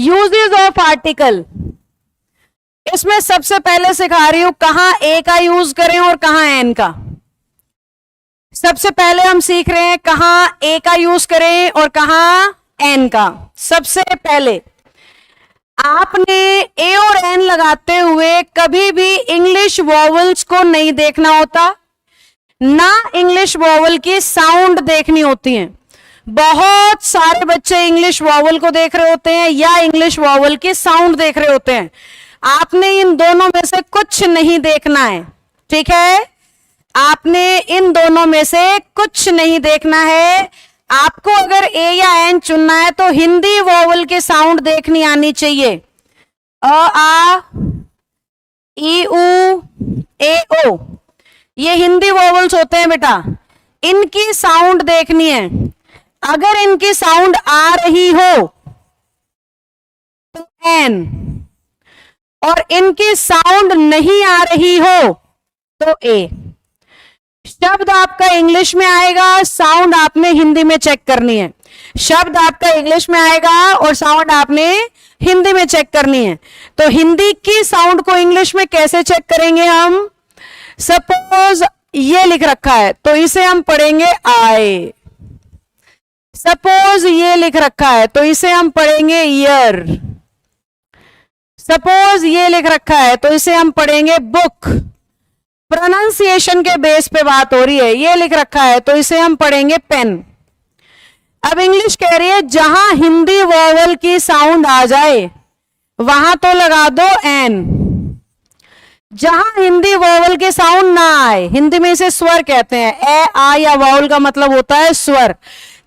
Uses of article, इसमें सबसे पहले सिखा रही हूं कहां ए का यूज करें और कहां एन का। सबसे पहले हम सीख रहे हैं कहां ए का यूज करें और कहां एन का। सबसे पहले आपने ए और एन लगाते हुए कभी भी इंग्लिश वॉवल्स को नहीं देखना होता, ना इंग्लिश वॉवल की साउंड देखनी होती है। बहुत सारे बच्चे इंग्लिश वॉवल को देख रहे होते हैं या इंग्लिश वॉवल की साउंड देख रहे होते हैं। आपने इन दोनों में से कुछ नहीं देखना है, ठीक है? आपने इन दोनों में से कुछ नहीं देखना है। आपको अगर ए या एन चुनना है तो हिंदी वॉवल के साउंड देखनी आनी चाहिए। अ, आ, ई, उ, ए, ओ, ये हिंदी वॉवल्स होते हैं बेटा, इनकी साउंड देखनी है। अगर इनकी साउंड आ रही हो तो एन, और इनकी साउंड नहीं आ रही हो तो ए। शब्द आपका इंग्लिश में आएगा, साउंड आपने हिंदी में चेक करनी है। शब्द आपका इंग्लिश में आएगा और साउंड आपने हिंदी में चेक करनी है। तो हिंदी की साउंड को इंग्लिश में कैसे चेक करेंगे हम? सपोज ये लिख रखा है तो इसे हम पढ़ेंगे आए। सपोज ये लिख रखा है तो इसे हम पढ़ेंगे ईयर। सपोज ये लिख रखा है तो इसे हम पढ़ेंगे बुक। प्रोनाउंसिएशन के बेस पे बात हो रही है। ये लिख रखा है तो इसे हम पढ़ेंगे पेन। अब इंग्लिश कह रही है जहां हिंदी वॉवल की साउंड आ जाए वहां तो लगा दो एन। जहां हिंदी वॉवल के साउंड ना आए, हिंदी में इसे स्वर कहते हैं। ए, आ या वाउल का मतलब होता है स्वर।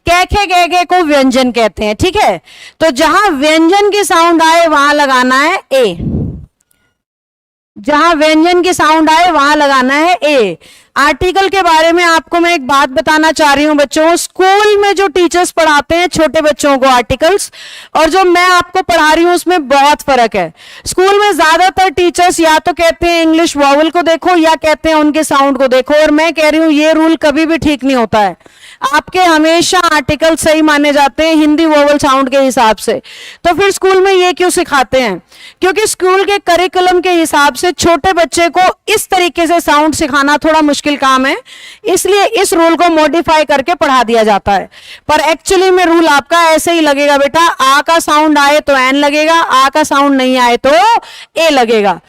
कैखे गैगे को व्यंजन कहते हैं, ठीक है? तो जहां व्यंजन की साउंड आए वहां लगाना है ए। जहां व्यंजन की साउंड आए वहां लगाना है ए। आर्टिकल के बारे में आपको मैं एक बात बताना चाह रही हूं बच्चों। स्कूल में जो टीचर्स पढ़ाते हैं छोटे बच्चों को आर्टिकल्स, और जो मैं आपको पढ़ा रही हूं उसमें बहुत फर्क है। स्कूल में ज्यादातर टीचर्स या तो कहते हैं इंग्लिश वॉवल को देखो या कहते हैं उनके साउंड को देखो, और मैं कह रही हूं ये रूल कभी भी ठीक नहीं होता है। आपके हमेशा आर्टिकल सही माने जाते हैं हिंदी वोवल साउंड के हिसाब से। तो फिर स्कूल में ये क्यों सिखाते हैं? क्योंकि स्कूल के करिकुलम के हिसाब से छोटे बच्चे को इस तरीके से साउंड सिखाना थोड़ा मुश्किल काम है, इसलिए इस रूल को मॉडिफाई करके पढ़ा दिया जाता है। पर एक्चुअली में रूल आपका ऐसे ही लगेगा बेटा। आ का साउंड आए तो एन लगेगा, आ का साउंड नहीं आए तो ए लगेगा।